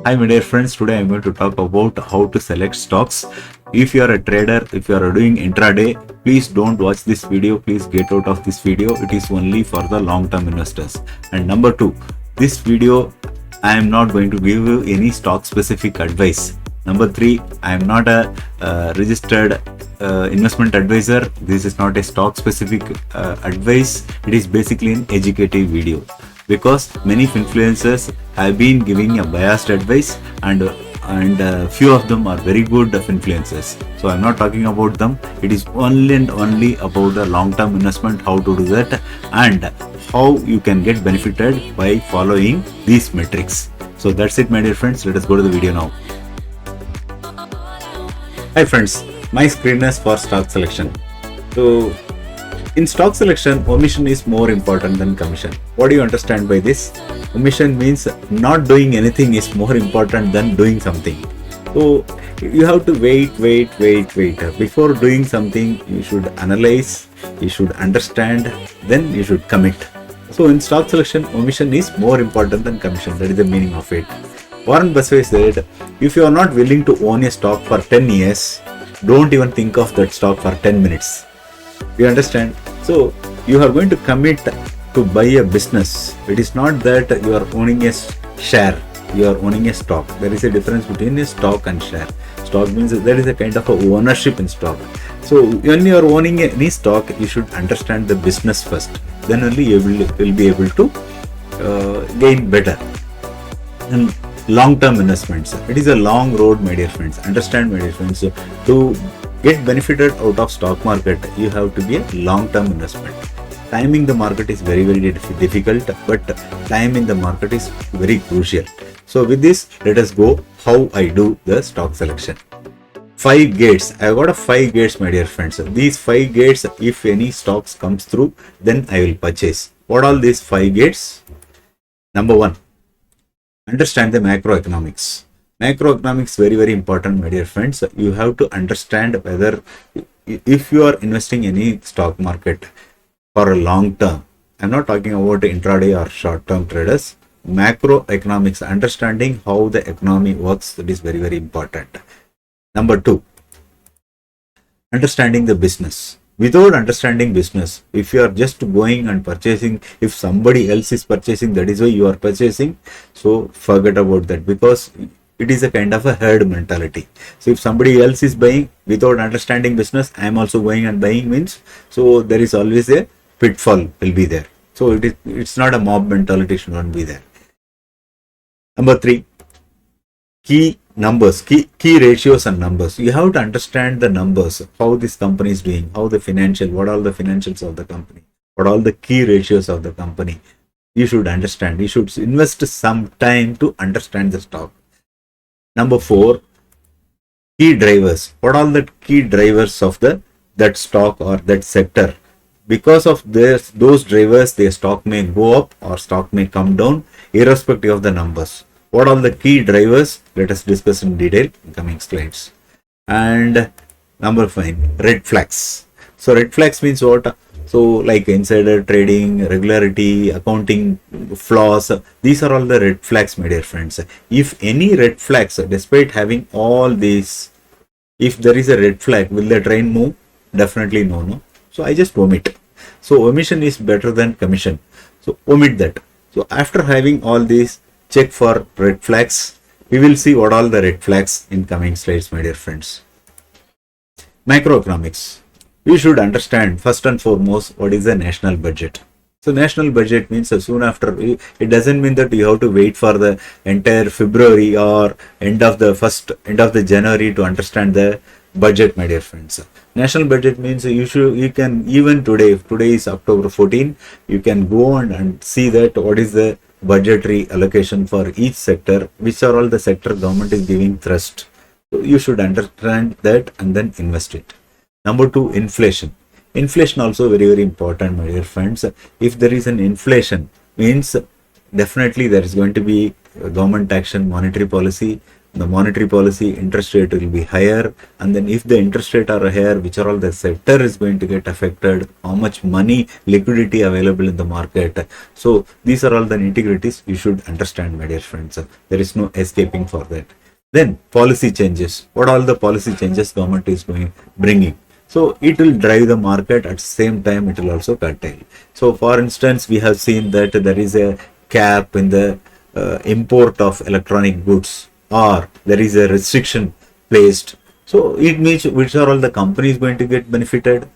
Hi my dear friends, today I am going to talk about how to select stocks. If you are a trader, if you are doing intraday, please don't watch this video. Please get out of this video. It is only for the long-term investors. And number two, this video I am not going to give you any stock specific advice. Number three, I am not a registered investment advisor. This is not a stock specific advice. It is basically an educative video, because many influencers have been giving a biased advice, and few of them are very good influencers. So I'm not talking about them. It is only and only about the long-term investment, how to do that, and how you can get benefited by following these metrics. So that's it, my dear friends. Let us go to the video now. Hi friends, my screen is for stock selection. So in stock selection, omission is more important than commission. What do you understand by this? Omission means not doing anything is more important than doing something. So you have to wait. Before doing something, you should analyze, you should understand, then you should commit. So in stock selection, omission is more important than commission. That is the meaning of it. Warren Buffett said, if you are not willing to own a stock for 10 years, don't even think of that stock for 10 minutes. You understand? So you are going to commit to buy a business. It is not that you are owning a share, you are owning a stock. There is a difference between a stock and share. Stock means there is a kind of a ownership in stock. So when you are owning any stock, you should understand the business first. Then only you will be able to gain better. And long-term investments. It is a long road, my dear friends. Understand, my dear friends. So, to get benefited out of stock market, you have to be a long-term investment. Timing the market is very difficult, but time in the market is very crucial. So with this, let us go how I do the stock selection. 5 gates. I have got 5 gates, my dear friends. These 5 gates, if any stocks comes through, then I will purchase. What are these 5 gates? Number 1. Understand the macroeconomics. Macroeconomics very important, my dear friends. You have to understand whether if you are investing in any stock market for a long term. I'm not talking about intraday or short term traders. Macroeconomics, understanding how the economy works, that is very important. Number 2, understanding the business. Without understanding business, if you are just going and purchasing, if somebody else is purchasing, that is why you are purchasing, so forget about that, because it is a kind of a herd mentality. So if somebody else is buying without understanding business, I am also going and buying means, so there is always a pitfall will be there. So it's not a mob mentality, should not be there. Number 3, key numbers, key ratios and numbers. You have to understand the numbers, how this company is doing, how the financial, what all the financials of the company, what all the key ratios of the company. You should understand. You should invest some time to understand the stock. Number 4, key drivers. What all the key drivers of that stock or that sector? Because of those drivers, the stock may go up or stock may come down, irrespective of the numbers. What are the key drivers? Let us discuss in detail in coming slides. And number 5, red flags. So red flags means what? So like insider trading, regularity, accounting flaws. These are all the red flags, my dear friends. If any red flags, despite having all these, if there is a red flag, will the train move? Definitely no. So I just omit. So omission is better than commission. So omit that. So after having all these, check for red flags. We will see what all the red flags in coming slides, my dear friends. Macroeconomics. We should understand first and foremost what is the national budget. So national budget means soon after, it doesn't mean that you have to wait for the entire February or end of the January to understand the budget, my dear friends. National budget means you can, even today, if today is October 14, you can go on and see that what is the budgetary allocation for each sector, which are all the sector government is giving thrust. So you should understand that and then invest it. Number 2, inflation. Inflation also very important, my dear friends. If there is an inflation, means definitely there is going to be government action, monetary policy, the monetary policy, interest rate will be higher, and then if the interest rate are higher, which are all the sector is going to get affected, how much money liquidity available in the market. So these are all the nitty-gritties you should understand, my dear friends. There is no escaping for that. Then policy changes. What all the policy changes government is bringing? So it will drive the market, at the same time it will also curtail. So for instance, we have seen that there is a cap in the import of electronic goods, or there is a restriction placed. So it means which are all the companies going to get benefited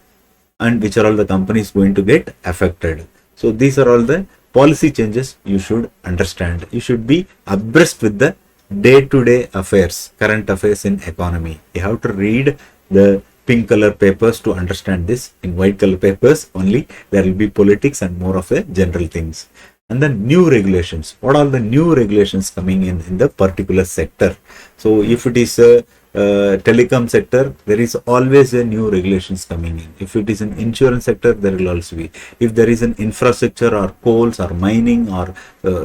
and which are all the companies going to get affected. So these are all the policy changes you should understand. You should be abreast with the day-to-day affairs, current affairs in economy. You have to read the pink color papers to understand this. In white color papers only there will be politics and more of the general things. And then new regulations. What are the new regulations coming in the particular sector? So if it is a telecom sector, there is always a new regulations coming in. If it is an insurance sector, there will also be. If there is an infrastructure or coals or mining or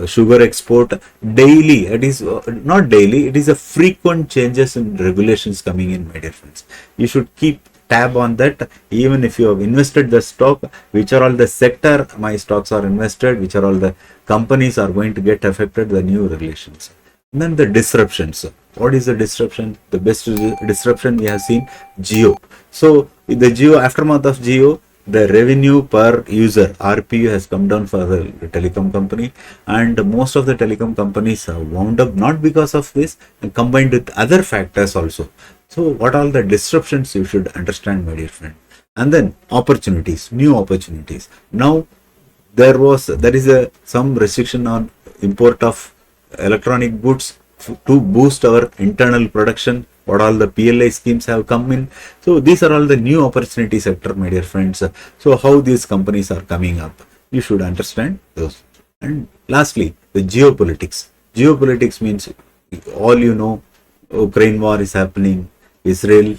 sugar export, daily, it is not daily, it is a frequent changes in regulations coming in, my dear friends. You should keep tab on that. Even if you have invested the stock, which are all the sector my stocks are invested, which are all the companies are going to get affected, the new regulations. And then the disruptions. What is the disruption? The best disruption we have seen, Geo. So the Geo, aftermath of Geo, the revenue per user, RPU, has come down for the telecom company, and most of the telecom companies have wound up not because of this, and combined with other factors also. So what are the disruptions you should understand, my dear friend? And then opportunities, new opportunities. Now there is some restriction on import of electronic goods to boost our internal production. What all the PLI schemes have come in. So these are all the new opportunity sector, my dear friends. So how these companies are coming up, you should understand those. And lastly, the geopolitics. Geopolitics means all you know, Ukraine war is happening, Israel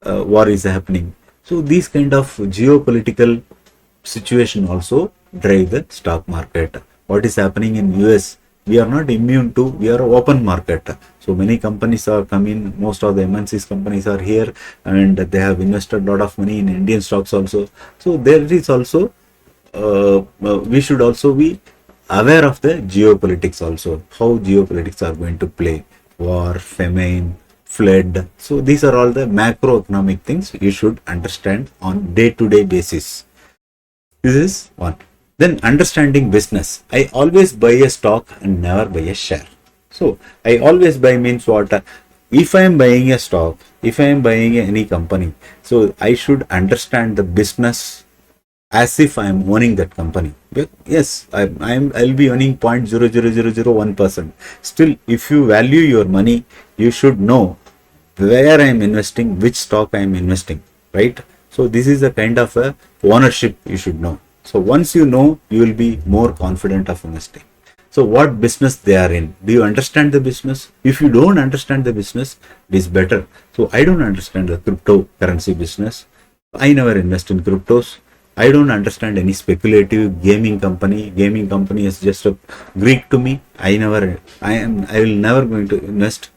war is happening. So these kind of geopolitical situation also drive the stock market. What is happening in US? We are not immune to, we are open market. So many companies are coming, most of the MNCs companies are here, and they have invested a lot of money in Indian stocks also. So there is also, we should also be aware of the geopolitics also, how geopolitics are going to play, war, famine, flood. So these are all the macroeconomic things you should understand on day-to-day basis. This is one. Then understanding business. I always buy a stock and never buy a share. So I always buy means what? If I am buying a stock, if I am buying any company, so I should understand the business as if I am owning that company. But yes, I'll be owning 0.00001%. Still, if you value your money, you should know where I am investing, which stock I am investing, right? So this is a kind of a ownership you should know. So once you know, you will be more confident of investing. So what business they are in? Do you understand the business? If you don't understand the business, it is better. So I don't understand the cryptocurrency business. I never invest in cryptos. I don't understand any speculative gaming company. Gaming company is just a Greek to me. I will never going to invest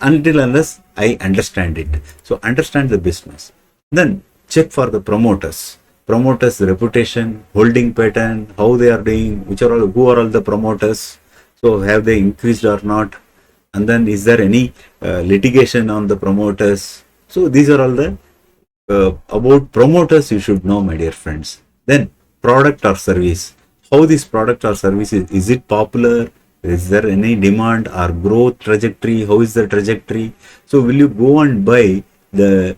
until unless I understand it. So understand the business. Then check for the promoters. Promoters' reputation, holding pattern, how they are doing, who are all the promoters, so have they increased or not, and then is there any litigation on the promoters. So these are all the about promoters you should know, my dear friends. Then product or service, how this product or service is it popular, is there any demand or growth trajectory, how is the trajectory. So will you go and buy the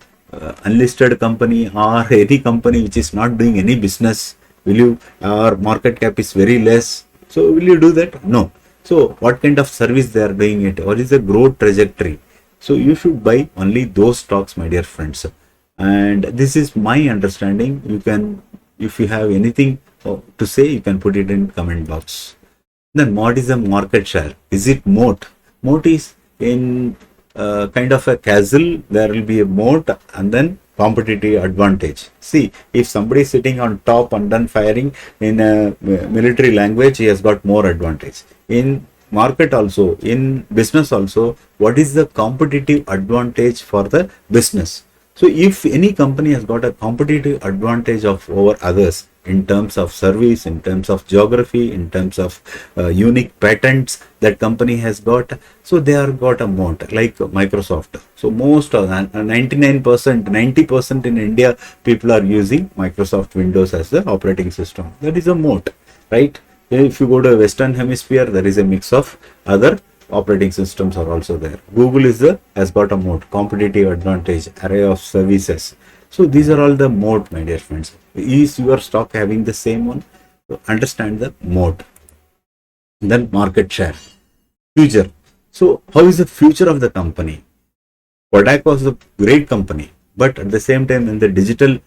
unlisted company or any company which is not doing any business? Will you, or market cap is very less, so will you do that? No. So what kind of service they are doing it, what is the growth trajectory? So you should buy only those stocks, my dear friends. And this is my understanding. You can, if you have anything to say, you can put it in comment box. Then what is the market share? Is it moat? Moat is in kind of a castle, there will be a moat and then competitive advantage. See, if somebody is sitting on top and then firing in a military language, he has got more advantage. In market also, in business also, what is the competitive advantage for the business. So if any company has got a competitive advantage of over others in terms of service, in terms of geography, in terms of unique patents that company has got, so they are got a moat like Microsoft. So most of 99%, 90% in India, people are using Microsoft Windows as the operating system. That is a moat, right? If you go to Western Hemisphere, there is a mix of other operating systems are also there. Google has got a moat, competitive advantage, array of services. So these are all the moat, my dear friends. Is your stock having the same one? So understand the moat. Then market share, future. So how is the future of the company? Kodak was a great company, but at the same time, when the digital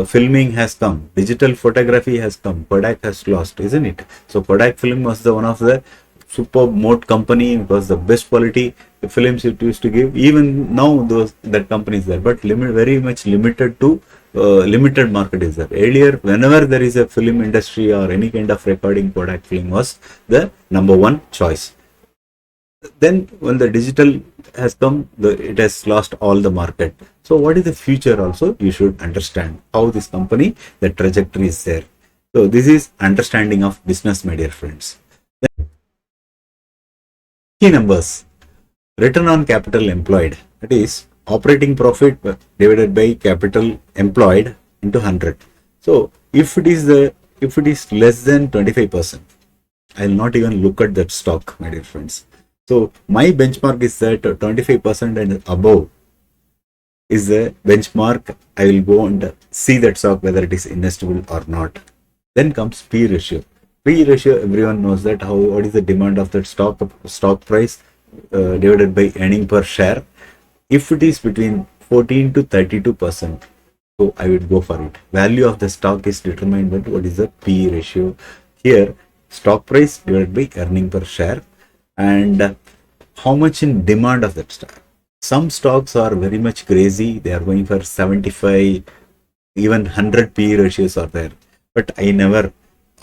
filming has come, digital photography has come, Kodak has lost, isn't it? So Kodak film was the one of the superb moat company. It was the best quality films it used to give. Even now, that company is there, but very much limited to limited market is there. Earlier, whenever there is a film industry or any kind of recording, Kodak film was the number one choice. Then when the digital has come, it has lost all the market. So what is the future also? You should understand how this company, the trajectory is there. So this is understanding of business, my dear friends. Then key numbers. Return on capital employed. That is operating profit divided by capital employed into 100. So if it is less than 25%, I will not even look at that stock, my dear friends. So my benchmark is that 25% and above is the benchmark. I will go and see that stock whether it is investable or not. Then comes P ratio. P ratio, everyone knows that what is the demand of that stock price divided by earning per share. If it is between 14 to 32%, so I would go for it. Value of the stock is determined by what is the P ratio. Here, stock price divided by earning per share, and how much in demand of that stock. Some stocks are very much crazy. They are going for 75, even 100 P ratios are there. But I never,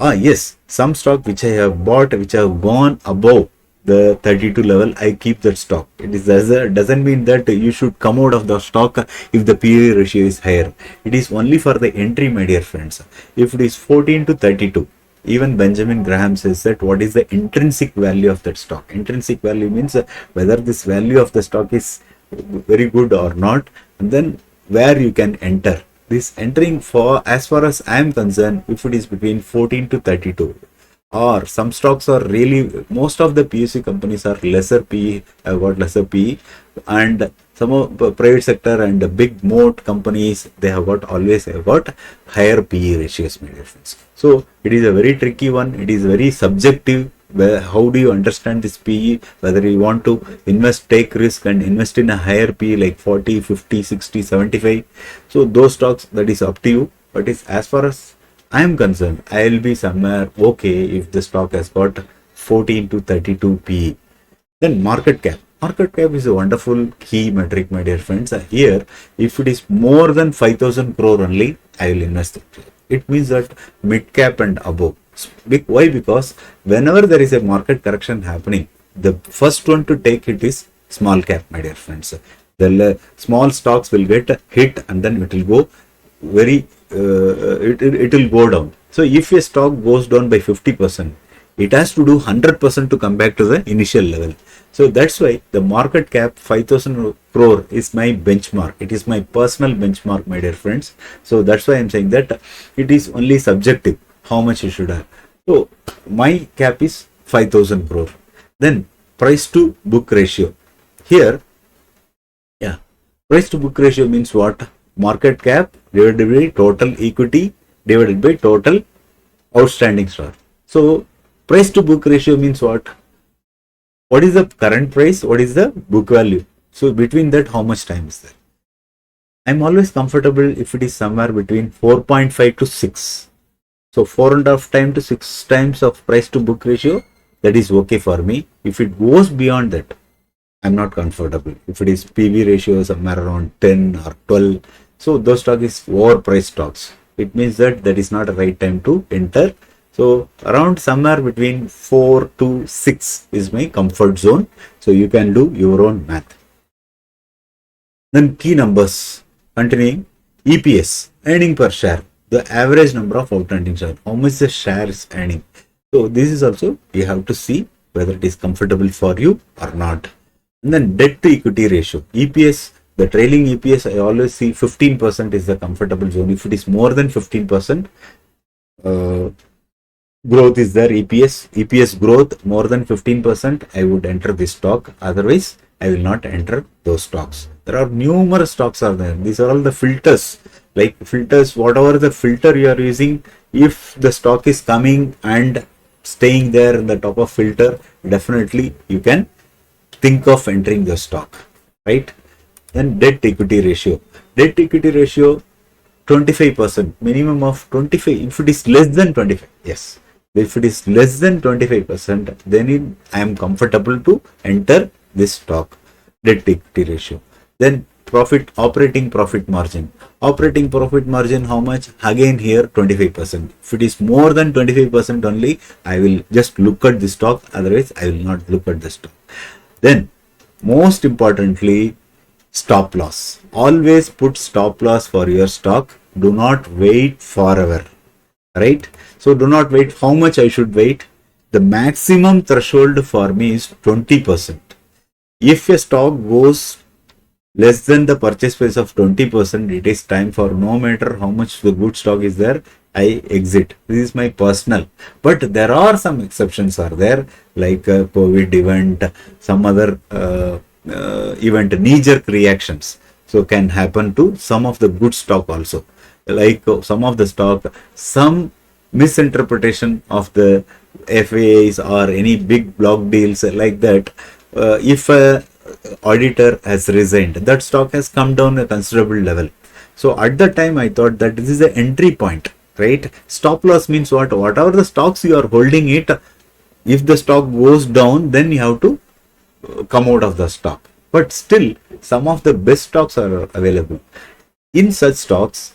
yes, some stock which I have bought, which have gone above the 32 level, I keep that stock. It is doesn't mean that you should come out of the stock if the PE ratio is higher. It is only for the entry, my dear friends. If it is 14 to 32, even Benjamin Graham says that what is the intrinsic value of that stock. Intrinsic value means whether this value of the stock is very good or not, and then where you can enter. This entering, for as far as I am concerned, if it is between 14 to 32, or some stocks are really, most of the PSU companies are lesser PE, have got lesser PE, and some of the private sector and the big moat companies, they have got higher PE ratios, my dear friends. So it is a very tricky one. It is very subjective. How do you understand this PE? Whether you want to take risk and invest in a higher PE like 40, 50, 60, 75. So those stocks, that is up to you. But as far as I am concerned, I will be somewhere okay if the stock has got 14 to 32 PE. Then market cap. Market cap is a wonderful key metric, my dear friends. Here, if it is more than 5,000 crore only, I will invest it. It means that mid cap and above. Why? Because whenever there is a market correction happening, the first one to take it is small cap, my dear friends. The small stocks will get hit and then it will go it will go down. So if a stock goes down by 50%, it has to do 100% to come back to the initial level. So that's why the market cap 5,000 crore is my benchmark. It is my personal benchmark, my dear friends. So that's why I'm saying that it is only subjective how much you should have. So my cap is 5,000 crore. Then price to book ratio. Here, price to book ratio means what? Market cap divided by total equity divided by total outstanding stock. So price to book ratio means what? What is the current price? What is the book value? So between that, how much time is there? I'm always comfortable if it is somewhere between 4.5 to 6. So 4.5 times to 6 times of price to book ratio, that is okay for me. If it goes beyond that, I'm not comfortable. If it is PV ratio somewhere around 10 or 12, so those stock is overpriced stocks. It means that is not a right time to enter So around somewhere between 4 to 6 is my comfort zone. So you can do your own math. Then key numbers. Continuing, EPS, earning per share, the average number of outstanding shares, how much the share is earning. So this is also, you have to see whether it is comfortable for you or not. And then debt to equity ratio, EPS, the trailing EPS, I always see 15% is the comfortable zone. If it is more than 15%, growth is there, EPS growth more than 15%, I would enter this stock. Otherwise, I will not enter those stocks. There are numerous stocks are there. These are all the filters. Like filters, whatever the filter you are using, if the stock is coming and staying there in the top of filter, definitely you can think of entering the stock, right? Then debt equity ratio. Debt equity ratio 25%, minimum of 25. If it is less than 25, yes. If it is less than 25%, then I am comfortable to enter this stock. Debt equity ratio. Then operating profit margin. Operating profit margin, how much? Again here 25%. If it is more than 25% only, I will just look at the stock. Otherwise, I will not look at the stock. Then most importantly, stop loss. Always put stop loss for your stock. Do not wait forever, right? So do not wait. How much I should wait? The maximum threshold for me is 20%. If a stock goes less than the purchase price of 20%, it is time for, no matter how much the good stock is there, I exit. This is my personal. But there are some exceptions are there, like COVID event, some other event, knee-jerk reactions. So can happen to some of the good stock also. Like some of the stock, some misinterpretation of the FAAs or any big block deals like that. If a auditor has resigned, that stock has come down a considerable level. So at that time, I thought that this is the entry point, right? Stop loss means what? Whatever the stocks you are holding it, if the stock goes down, then you have to come out of the stock. But still, some of the best stocks are available. In such stocks,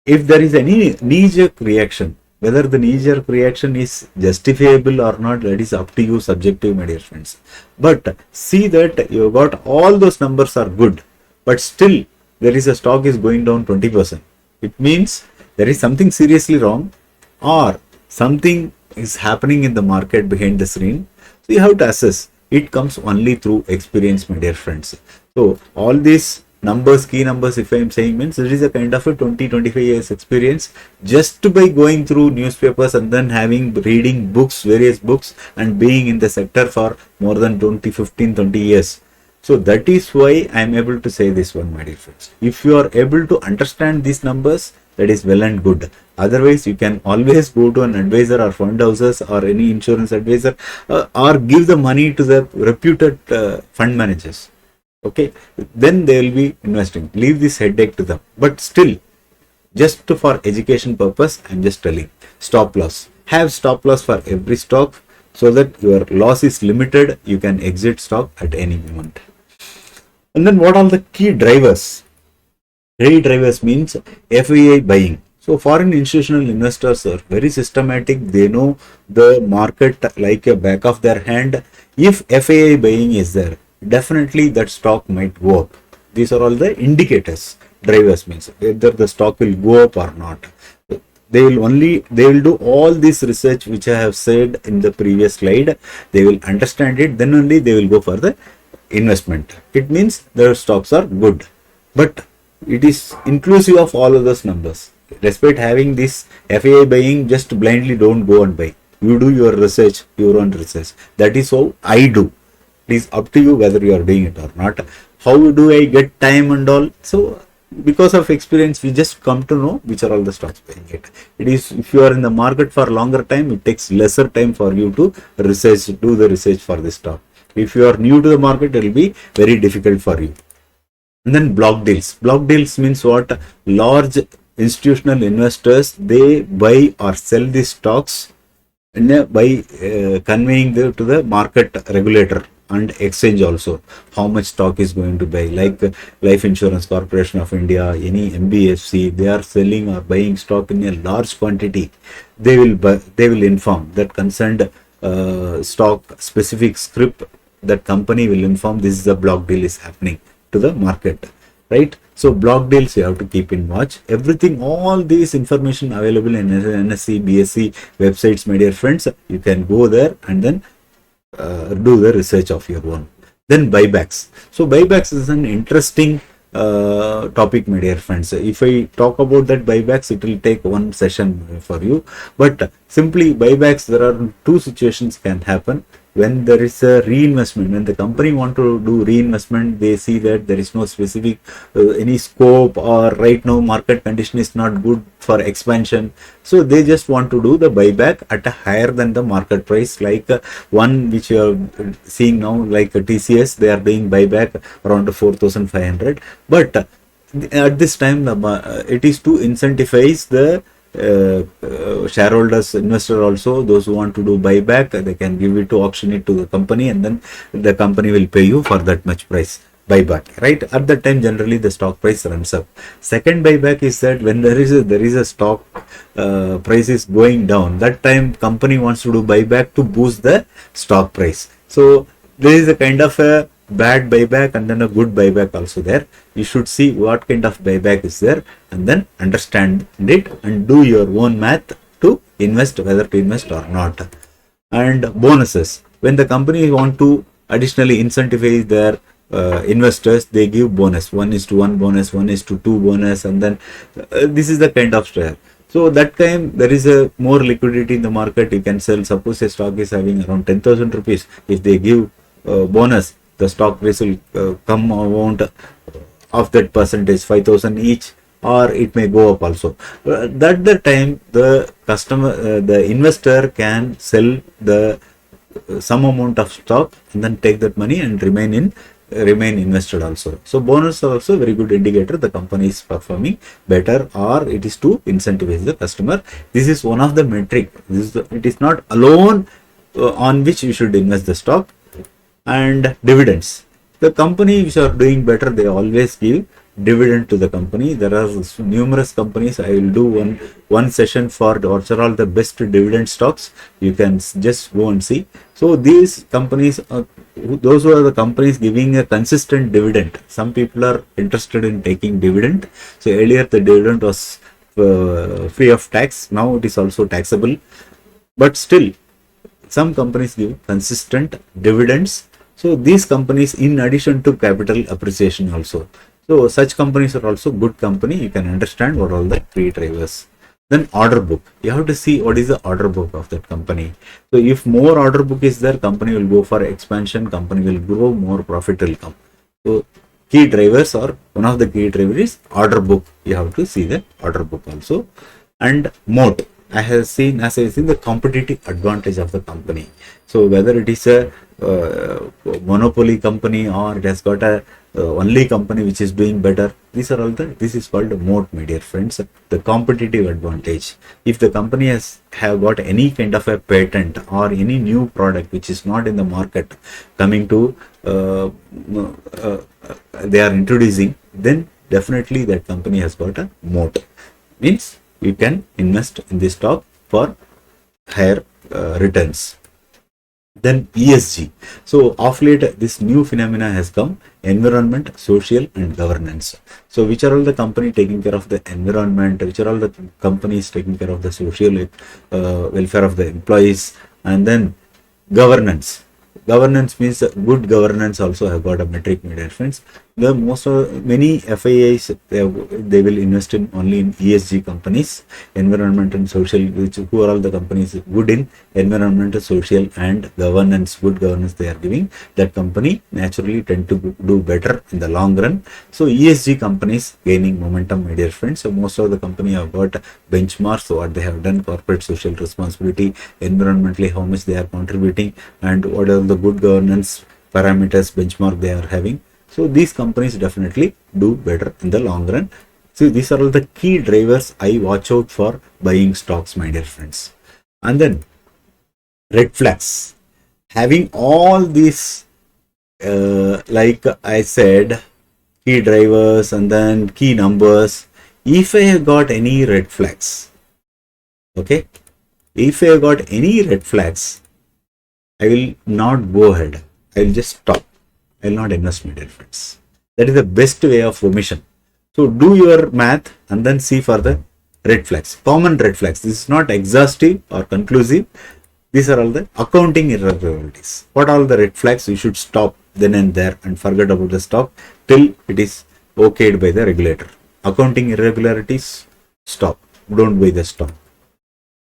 if there is any knee-jerk reaction, whether the knee-jerk reaction is justifiable or not, that is up to you, subjective, my dear friends. But see that you got all those numbers are good, but still there is a stock is going down 20%. It means there is something seriously wrong, or something is happening in the market behind the screen. So you have to assess. It comes only through experience, my dear friends. So all these numbers, key numbers, if I am saying, means it is a kind of a 20-25 years experience just by going through newspapers and then reading books, various books, and being in the sector for more than 15-20 years. So that is why I am able to say this one, my dear friends. If you are able to understand these numbers, that is well and good. Otherwise, you can always go to an advisor or fund houses or any insurance advisor, or give the money to the reputed fund managers. Okay, then they will be investing. Leave this headache to them. But still, just for education purpose, I am just telling. Stop loss. Have stop loss for every stock so that your loss is limited. You can exit stock at any moment. And then what are the key drivers? Key drivers means FAI buying. So foreign institutional investors are very systematic. They know the market like a back of their hand. If FAI buying is there, definitely that stock might go up. These are all the indicators. Drivers means whether the stock will go up or not. They will do all this research which I have said in the previous slide. They will understand it, then only they will go for the investment. It means their stocks are good, but it is inclusive of all of those numbers. Despite having this FAI buying, just blindly don't go and buy. You do your research, your own research. That is how I do. It is up to you whether you are doing it or not. How do I get time and all? So because of experience, we just come to know which are all the stocks buying it. It is, if you are in the market for longer time, it takes lesser time for you to do the research for this stock. If you are new to the market, it will be very difficult for you. And then block deals. Block deals means what? Large institutional investors, they buy or sell these stocks by conveying them to the market regulator and exchange also, how much stock is going to buy. Like Life Insurance Corporation of India, any MBFC, they are selling or buying stock in a large quantity. They will inform that concerned stock specific script, that company will inform this is a block deal is happening to the market, right? So block deals you have to keep in watch. Everything, all these information available in NSE, BSE websites, my dear friends. You can go there and then do the research of your own. Then buybacks. So buybacks is an interesting topic, my dear friends. If I talk about that buybacks, it will take one session for you. But simply buybacks, there are two situations can happen. When there is a reinvestment, when the company want to do reinvestment, they see that there is no specific any scope, or right now market condition is not good for expansion, so they just want to do the buyback at a higher than the market price. Like one which you are seeing now, like TCS, they are doing buyback around 4,500. But at this time it is to incentivize the shareholders, investor also, those who want to do buyback, they can give it to auction it to the company, and then the company will pay you for that much price buyback, right? At that time generally the stock price runs up. Second buyback is that when there is a stock price is going down, that time company wants to do buyback to boost the stock price. So there is a kind of a bad buyback and then a good buyback also there. You should see what kind of buyback is there and then understand it and do your own math to invest, whether to invest or not. And bonuses, when the company want to additionally incentivize their investors, they give bonus, 1:1 bonus, 1:2 bonus, and then this is the kind of share. So that time there is a more liquidity in the market. You can sell, suppose a stock is having around 10,000 rupees, if they give bonus, the stock price will come amount of that percentage, 5,000 each, or it may go up also. That the time the customer, the investor can sell the some amount of stock and then take that money and remain invested also. So bonus are also very good indicator the company is performing better, or it is to incentivize the customer. This is one of the metric. It is not alone on which you should invest the stock. And dividends, the company which are doing better, they always give dividend to the company. There are numerous companies. I will do one session for what are all the best dividend stocks. You can just go and see. So these companies, those who are the companies giving a consistent dividend. Some people are interested in taking dividend. So earlier the dividend was free of tax. Now it is also taxable. But still, some companies give consistent dividends. So these companies, in addition to capital appreciation also. So such companies are also good company. You can understand what all the key drivers. Then order book. You have to see what is the order book of that company. So if more order book is there, company will go for expansion, company will grow, more profit will come. So key drivers, or one of the key drivers is order book. You have to see the order book also. And moat. As I have seen the competitive advantage of the company. So whether it is a monopoly company or it has got a only company which is doing better, these are all this is called a moat, my dear friends, the competitive advantage. If the company have got any kind of a patent or any new product which is not in the market coming to they are introducing, then definitely that company has got a moat. Means you can invest in this stock for higher returns. Then ESG. So of late this new phenomena has come: environment, social and governance. So which are all the company taking care of the environment, which are all the companies taking care of the social welfare of the employees, and then governance. Governance means good governance also have got a metric, my dear friends. The many FIIs they will invest in only in ESG companies, environment and social, which who are all the companies good in environment, social and governance. Good governance they are giving, that company naturally tend to do better in the long run. So ESG companies gaining momentum, my dear friends. So most of the company have got benchmarks, so what they have done, corporate social responsibility, environmentally how much they are contributing, and what are the good governance parameters benchmark they are having. So these companies definitely do better in the long run. So these are all the key drivers I watch out for buying stocks, my dear friends. And then red flags. Having all these like I said, key drivers and then key numbers. If I have got any red flags, okay, if I have got any red flags, I will not go ahead. I will just stop. I will not invest, my dear friends. That is the best way of omission. So do your math and then see for the red flags, common red flags. This is not exhaustive or conclusive. These are all the accounting irregularities. What are all the red flags? You should stop then and there and forget about the stock till it is okayed by the regulator. Accounting irregularities, stop. Don't buy the stock.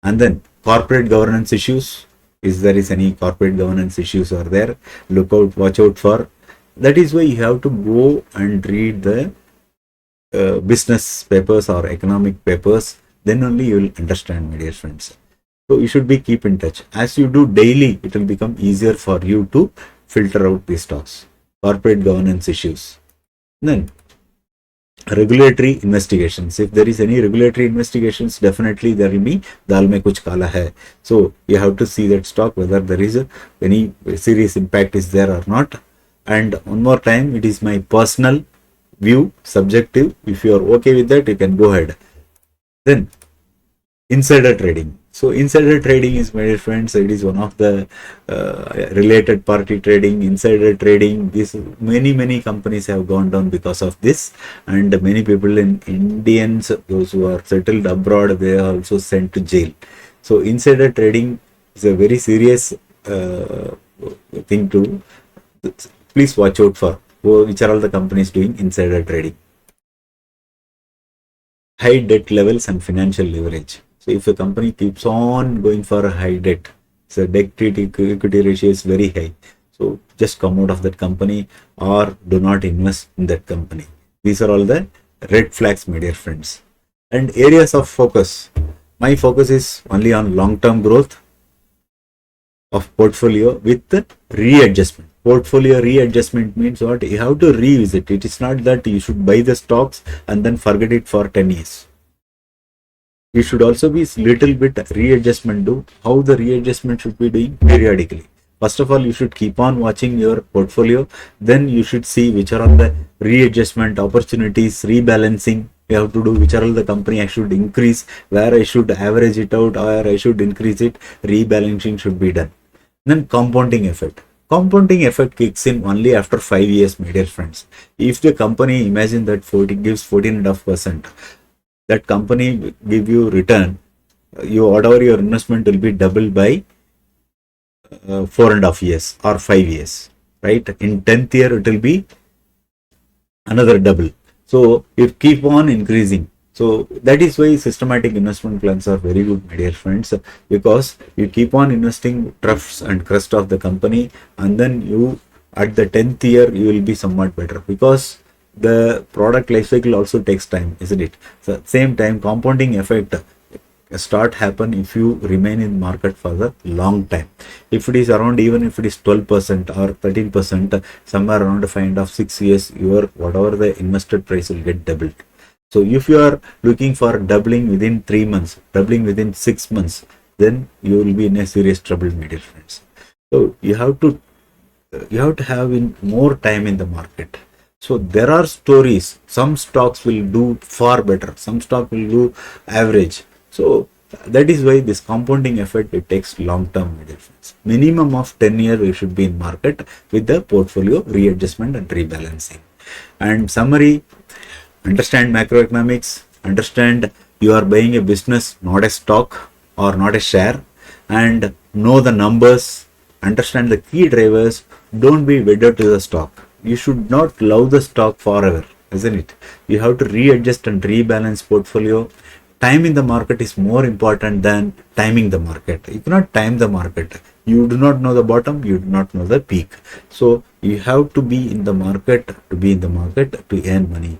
And then corporate governance issues. If there is any corporate governance issues are there, look out, watch out for. That is why you have to go and read the business papers or economic papers. Then only you will understand, my dear friends. So you should be keep in touch. As you do daily, it will become easier for you to filter out these stocks. Corporate governance issues. Then regulatory investigations. If there is any regulatory investigations, definitely there will be dal mein kuch kala hai. So you have to see that stock whether there is any serious impact is there or not. And one more time, it is my personal view, subjective. If you are okay with that, you can go ahead. Then insider trading. So insider trading is, my dear friends, it is one of the related party trading, insider trading. This many companies have gone down because of this, and many people in Indians, those who are settled abroad, they are also sent to jail. So insider trading is a very serious thing to please watch out for. Which are all the companies doing insider trading? High debt levels and financial leverage. So if a company keeps on going for a high debt, so debt to equity ratio is very high. So just come out of that company or do not invest in that company. These are all the red flags, my dear friends. And areas of focus. My focus is only on long-term growth of portfolio with readjustment. Portfolio readjustment means what? You have to revisit. It is not that you should buy the stocks and then forget it for 10 years. You should also be little bit readjustment do. How the readjustment should be doing periodically. First of all, you should keep on watching your portfolio. Then you should see which are all the readjustment opportunities, rebalancing you have to do, which are all the company I should increase, where I should average it out or I should increase it. Rebalancing should be done. Then compounding effect. Compounding effect kicks in only after 5 years, my dear friends. If the company, imagine that gives 14.5%, that company give you return, whatever your investment will be doubled by 4.5 years or 5 years, right? In 10th year, it will be another double. So you keep on increasing. So that is why systematic investment plans are very good, my dear friends, because you keep on investing troughs and crest of the company, and then you at the 10th year you will be somewhat better, because the product life cycle also takes time, isn't it? So same time, compounding effect start happen if you remain in market for the long time. If it is around, even if it is 12% or 13%, somewhere around 5.5-6 years, your whatever the invested price will get doubled. So if you are looking for doubling within 3 months, doubling within 6 months, then you will be in a serious trouble, my dear friends. So you have to have in more time in the market. So there are stories. Some stocks will do far better. Some stock will do average. So that is why this compounding effect, it takes long term, my dear friends. Minimum of 10 years we should be in market with the portfolio readjustment and rebalancing. And summary, understand macroeconomics, understand you are buying a business, not a stock or not a share, and know the numbers, understand the key drivers. Don't be wedded to the stock. You should not love the stock forever, isn't it? You have to readjust and rebalance portfolio. Time in the market is more important than timing the market. You cannot time the market. You do not know the bottom, you do not know the peak. So you have to be in the market to earn money.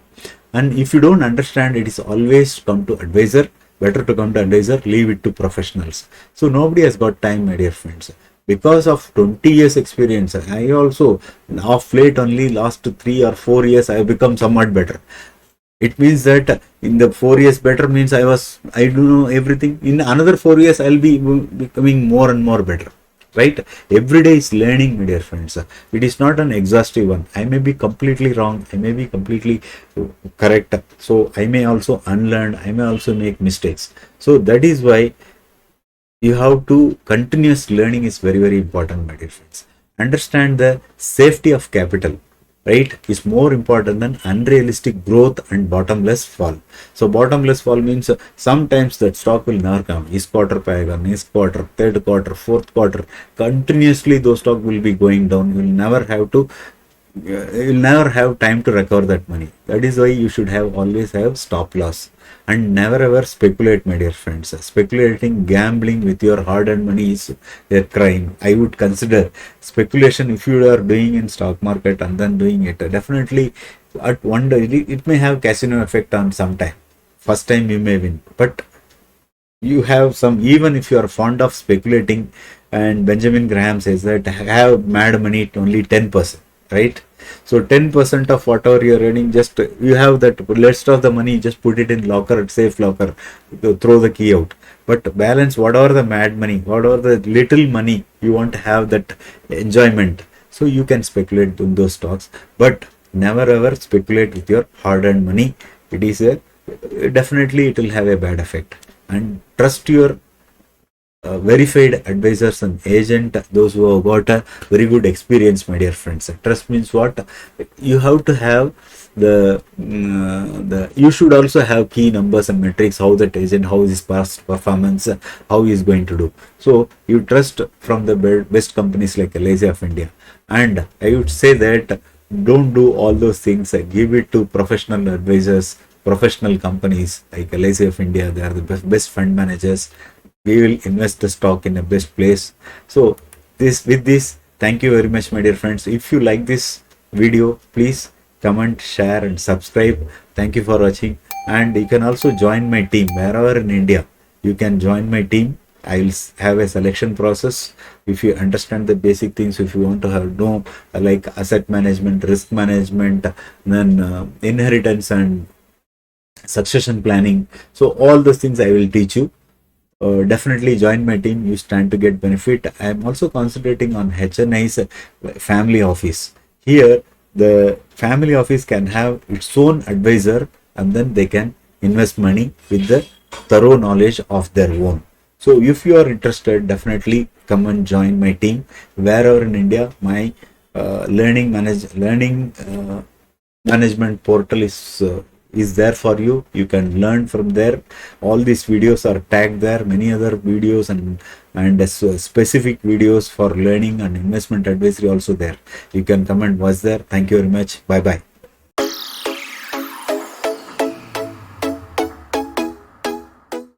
And if you don't understand, it is always come to advisor. Better to come to advisor, leave it to professionals. So nobody has got time, my dear friends. Because of 20 years experience, I also, of late only last 3 or 4 years, I have become somewhat better. It means that in the 4 years better means I do know everything. In another 4 years, I'll be becoming more and more better. right? Every day is learning, my dear friends. It is not an exhaustive one. I may be completely wrong, I may be completely correct, so I may also unlearn, I may also make mistakes. So that is why you have to continuous learning is very very important, my dear friends. Understand the safety of capital, right, is more important than unrealistic growth and bottomless fall. So bottomless fall means sometimes that stock will never come. This quarter payega, next quarter, third quarter, fourth quarter, continuously those stock will be going down. You will never have to, you'll never have time to recover that money. That is why you should have always have stop loss, and never ever speculate, my dear friends. Speculating, gambling with your hard-earned money is a crime. I would consider speculation, if you are doing in stock market and then doing it, definitely at one day it may have casino effect on some time. First time you may win, but you have some, even if you are fond of speculating, and Benjamin Graham says that have mad money at only 10%, right? So 10% of whatever you're earning, just you have that rest of the money, just put it in locker, safe locker, throw the key out. But balance whatever the mad money, whatever the little money you want to have that enjoyment. So you can speculate in those stocks, but never ever speculate with your hard-earned money. It is a, definitely it will have a bad effect. And trust your verified advisors and agent, those who have got a very good experience, my dear friends. Trust means what? You have to have the you should also have key numbers and metrics, how that agent, how is his past performance, how he is going to do. So you trust from the best companies like LIC of India. And I would say that don't do all those things. Give it to professional advisors, professional companies like LIC of India. They are the best fund managers. We will invest the stock in a best place. So with this, thank you very much, my dear friends. If you like this video, please comment, share and subscribe. Thank you for watching. And you can also join my team wherever in India. You can join my team. I will have a selection process. If you understand the basic things, if you want to have know like asset management, risk management, then inheritance and succession planning, so all those things I will teach you. Definitely join my team. You stand to get benefit. I am also concentrating on HNI's family office. Here the family office can have its own advisor, and then they can invest money with the thorough knowledge of their own. So if you are interested, definitely come and join my team wherever in India. My learning management portal is there for you. You can learn from there. All these videos are tagged there. Many other videos and specific videos for learning and investment advisory also there. You can come and watch there. Thank you very much. Bye bye.